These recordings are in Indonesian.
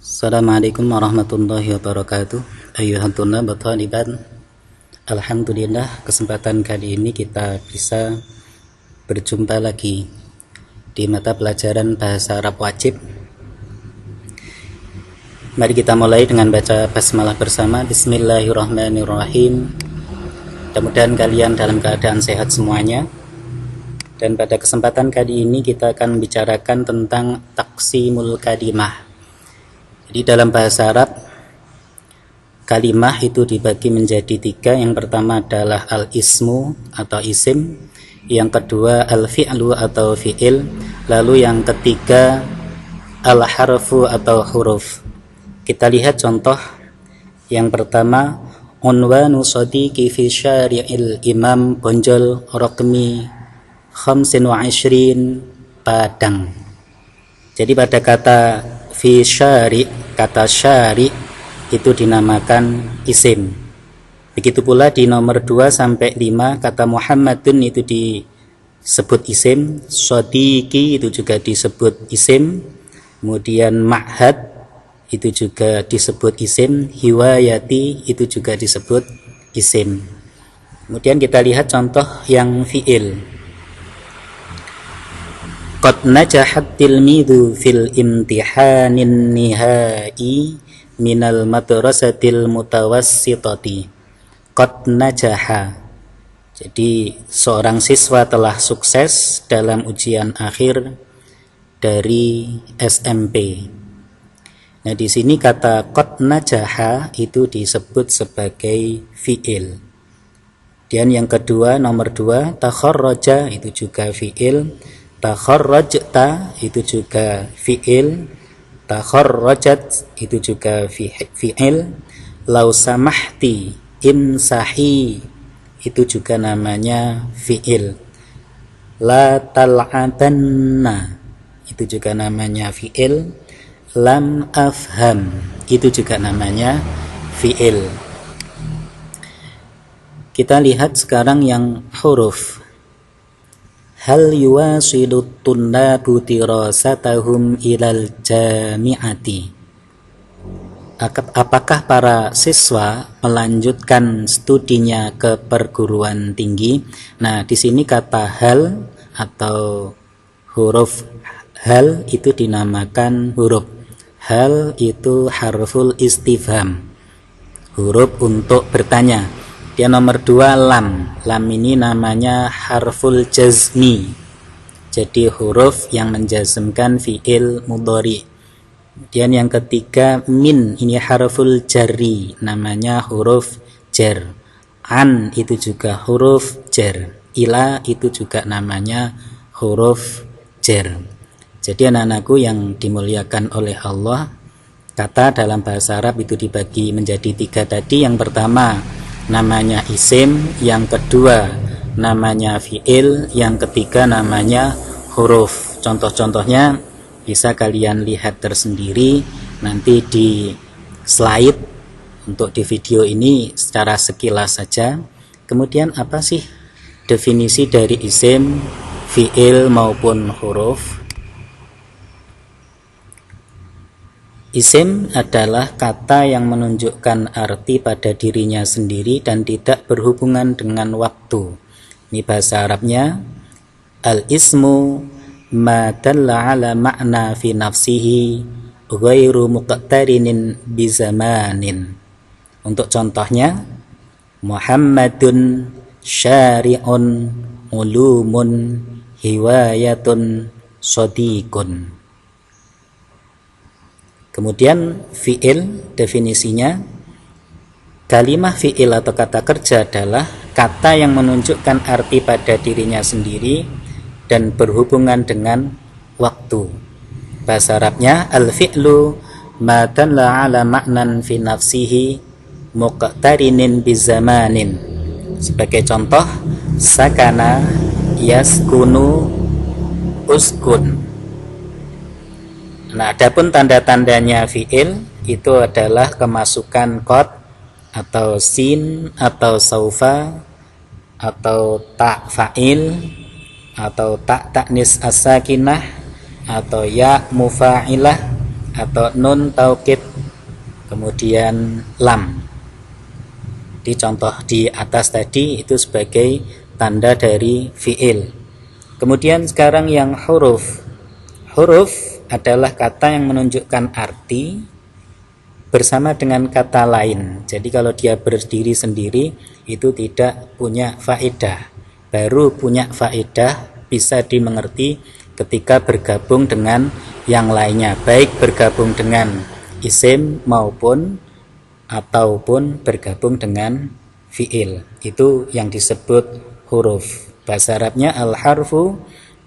Assalamualaikum warahmatullahi wabarakatuh. Ayuhan tullab wa thalibat. Alhamdulillah, kesempatan kali ini kita bisa berjumpa lagi di mata pelajaran bahasa Arab wajib. Mari kita mulai dengan baca basmalah bersama. Bismillahirrahmanirrahim. Mudah-mudahan kalian dalam keadaan sehat semuanya. Dan pada kesempatan kali ini kita akan membicarakan tentang taqsimul kalimah. Jadi dalam bahasa Arab, kalimah itu dibagi menjadi tiga. Yang pertama adalah al-ismu atau isim, yang kedua al-fi'lu atau fi'il, lalu yang ketiga al-harfu atau huruf. Kita lihat contoh. Yang pertama, unwanu sadiqi fi syari'il imam bonjol rokmi 25 padang. Jadi pada kata fi syari', kata syari' itu dinamakan isim. Begitu pula di nomor 2 sampai 5 kata Muhammadun itu disebut isim, sadiqi itu juga disebut isim, kemudian ma'had itu juga disebut isim, hiwayati itu juga disebut isim. Kemudian kita lihat contoh yang fi'il. Qad najahat tilmidhu fil imtihanin nihai minal madrasatil mutawassitati. Qad najaha. Jadi seorang siswa telah sukses dalam ujian akhir dari SMP. Nah, di sini kata qad najaha itu disebut sebagai fi'il. Dan yang kedua, nomor 2, takharraja itu juga fi'il. Takharrajta itu juga fi'il, takharrajat itu juga fi'il, lau samahti imsahi itu juga namanya fi'il, la tal'abanna itu juga namanya fi'il, lam afham itu juga namanya fi'il. Kita lihat sekarang yang huruf. Hal yuwasilu tunnabu dirasatahum ilal jami'ati. Apakah para siswa melanjutkan studinya ke perguruan tinggi? Nah, di sini kata hal atau huruf hal itu dinamakan huruf. Hal itu harful istifham, huruf untuk bertanya. Yang nomor 2 lam. Lam ini namanya harful jazmi. Jadi huruf yang menjazmkan fi'il mudhari. Dan yang ketiga min, ini harful jarri, namanya huruf jar. An itu juga huruf jar. Ila itu juga namanya huruf jar. Jadi anak-anakku yang dimuliakan oleh Allah, kata dalam bahasa Arab itu dibagi menjadi 3 tadi. Yang pertama namanya isim, yang kedua namanya fi'il, yang ketiga namanya huruf. Contoh-contohnya bisa kalian lihat tersendiri nanti di slide. Untuk di video ini secara sekilas saja. Kemudian apa sih definisi dari isim, fi'il maupun huruf? Isim adalah kata yang menunjukkan arti pada dirinya sendiri dan tidak berhubungan dengan waktu. Ini bahasa Arabnya. Al-ismu ma dalla ala ma'na fi nafsihi ghairu muqtarinin bizamanin. Untuk contohnya, Muhammadun syari'un ulumun hiwayatun sadiqun. Kemudian fi'il definisinya, kalimah fi'il atau kata kerja adalah kata yang menunjukkan arti pada dirinya sendiri dan berhubungan dengan waktu. Bahasa Arabnya al-fi'lu ma dalla ala ma'nan fi nafsihi muqtarinin bizamanin. Sebagai contoh, sakana yaskunu uskun. Nah, adapun tanda-tandanya fi'il itu adalah kemasukan qad atau sin atau saufa atau ta fa'il atau ta ta'nis as-sakinah atau ya mufa'ilah atau nun taukid, kemudian lam. Di contoh di atas tadi itu sebagai tanda dari fi'il. Kemudian sekarang yang huruf. Huruf adalah kata yang menunjukkan arti bersama dengan kata lain. Jadi kalau dia berdiri sendiri itu tidak punya faedah. Baru punya faedah bisa dimengerti ketika bergabung dengan yang lainnya, baik bergabung dengan isim ataupun bergabung dengan fi'il. Itu yang disebut huruf. Bahasa Arabnya al-harfu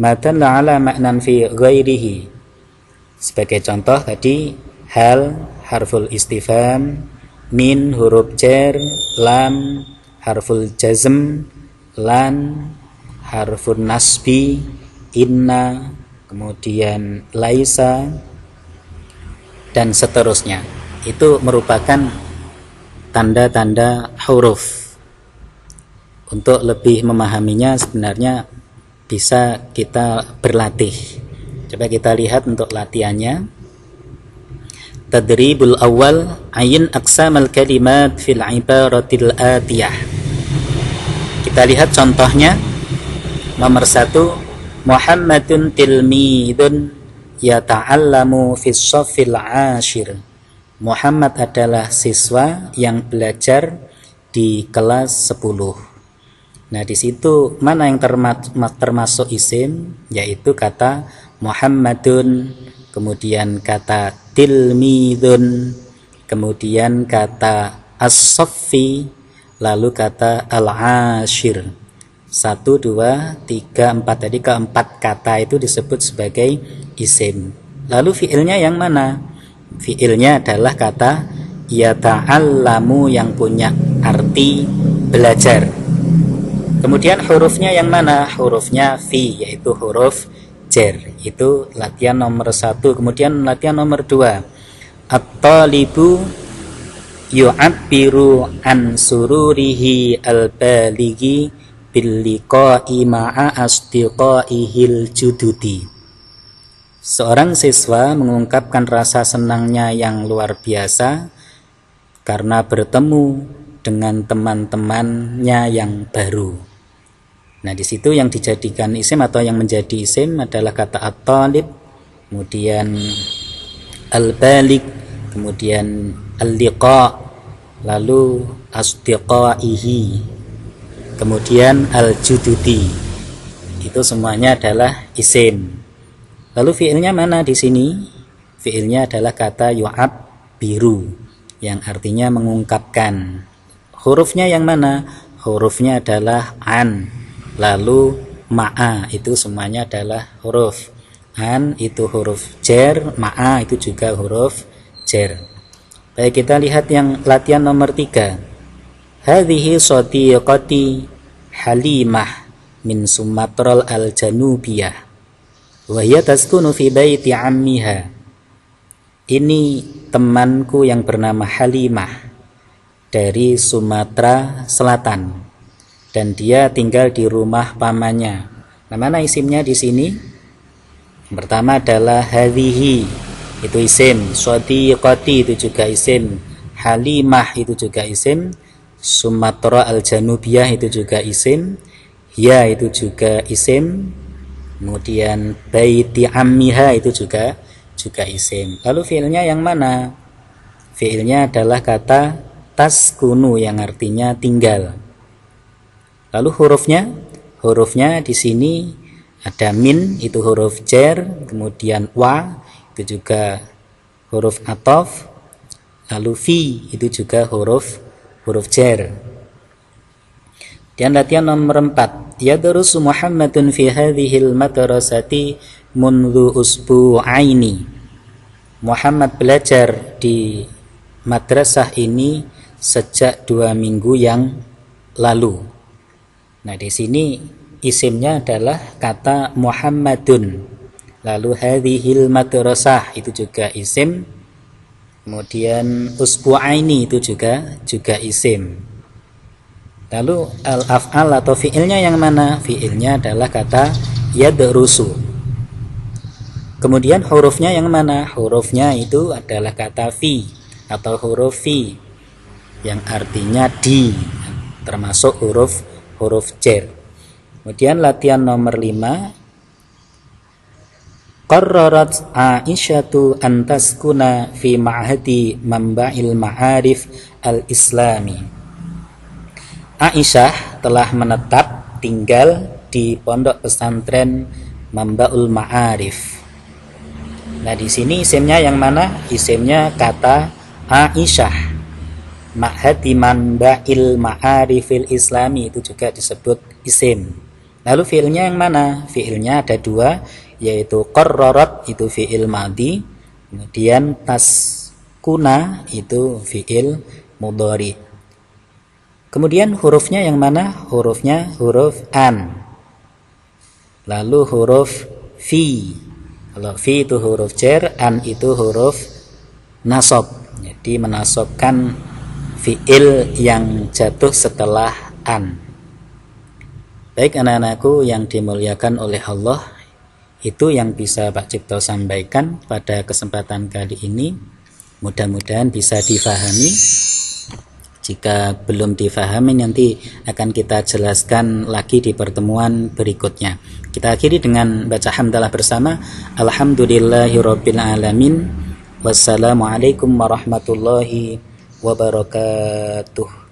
ma dalla ala ma'nan fi ghairihi. Sebagai contoh tadi hal harful istifham, min huruf jar, lam harful jazm, lan harful nasbi, inna, kemudian laisa, dan seterusnya. Itu merupakan tanda-tanda huruf. Untuk lebih memahaminya sebenarnya bisa kita berlatih. Coba kita lihat untuk latihannya. Tadribul awal, ayin aqsamal kalimat fil ibaratil atiyah. Kita lihat contohnya. Nomor 1, Muhammadun tilmidun yata'allamu fis shaffil ashir. Muhammad adalah siswa yang belajar di kelas 10. Nah, di situ mana yang termasuk isim, yaitu kata Muhammadun, kemudian kata tilmidun, kemudian kata as-saffi, lalu kata al-ashir. 1, 2, 3, 4. Tadi keempat kata itu disebut sebagai isim. Lalu fiilnya yang mana? Fiilnya adalah kata yata'allamu yang punya arti belajar. Kemudian hurufnya yang mana? Hurufnya fi, yaitu huruf jar. Itu latihan nomor 1. Kemudian latihan nomor 2, at-talibu yu'abbiru an sururihi al-balighi bil liqa'i ma'a asdiqaihil jududi. Seorang siswa mengungkapkan rasa senangnya yang luar biasa karena bertemu dengan teman-temannya yang baru. Nah, di situ yang dijadikan isim atau yang menjadi isim adalah kata at-talib, kemudian al-baligh, kemudian al-liqa, lalu asdiqaihi, kemudian al-jududi. Itu semuanya adalah isim. Lalu fiilnya mana di sini? Fiilnya adalah kata yu'abbiru yang artinya mengungkapkan. Hurufnya yang mana? Hurufnya adalah an, lalu ma'a, itu semuanya adalah huruf. An itu huruf jar, ma'a itu juga huruf jar. Baik, kita lihat yang latihan nomor 3. Hadhihi shadiqati Halimah min Sumatral al-Janubiyah wa hiya taskunu fi baiti ammiha. Ini temanku yang bernama Halimah dari Sumatera Selatan dan dia tinggal di rumah pamannya. Nah, mana isimnya di sini? Yang pertama adalah hadhihi, itu isim. Shadiqati itu juga isim. Halimah itu juga isim. Sumatera al-Janubiyah itu juga isim. Ya itu juga isim. Kemudian baiti ammiha itu juga isim. Lalu fiilnya yang mana? Fiilnya adalah kata taskunu yang artinya tinggal. Lalu hurufnya di sini ada min, itu huruf jar, kemudian wa itu juga huruf ataf, lalu fi itu juga huruf jar. Dan latihan nomor 4, yadrusu Muhammadun fi hadhil madrasati mundu usbu'aini. Muhammad belajar di madrasah ini sejak 2 minggu yang lalu. Nah, di sini isimnya adalah kata Muhammadun. Lalu hadhil madrasah itu juga isim. Kemudian usbu'aini itu juga isim. Lalu al-af'al atau fiilnya yang mana? Fiilnya adalah kata yadrusu. Kemudian hurufnya yang mana? Hurufnya itu adalah kata fi atau huruf fi yang artinya di, termasuk huruf jar. Kemudian latihan nomor 5. Qarrarat Aisyatu an taskuna fi ma'hadi Manba'il Ma'arif al-Islami. Aisyah telah menetap tinggal di pondok pesantren Manba'ul Ma'arif. Nah, di sini isimnya yang mana? Isimnya kata Aisyah. Ma'hadi Manba'il Ma'arifil Islami itu juga disebut isim. Lalu fiilnya yang mana? Fiilnya ada 2, yaitu qarrarat itu fiil madhi, kemudian taskuna itu fiil mudhari. Kemudian hurufnya yang mana? Hurufnya huruf an. Lalu huruf fi. Kalau fi itu huruf jar, an itu huruf nasab. Jadi menasabkan fiil yang jatuh setelah an. Baik anak-anakku yang dimuliakan oleh Allah, itu yang bisa Pak Cipto sampaikan pada kesempatan kali ini. Mudah-mudahan bisa difahami. Jika belum difahami nanti akan kita jelaskan lagi di pertemuan berikutnya. Kita akhiri dengan baca hamdalah bersama. Alhamdulillahirabbil alamin. Wassalamualaikum warahmatullahi wabarakatuh.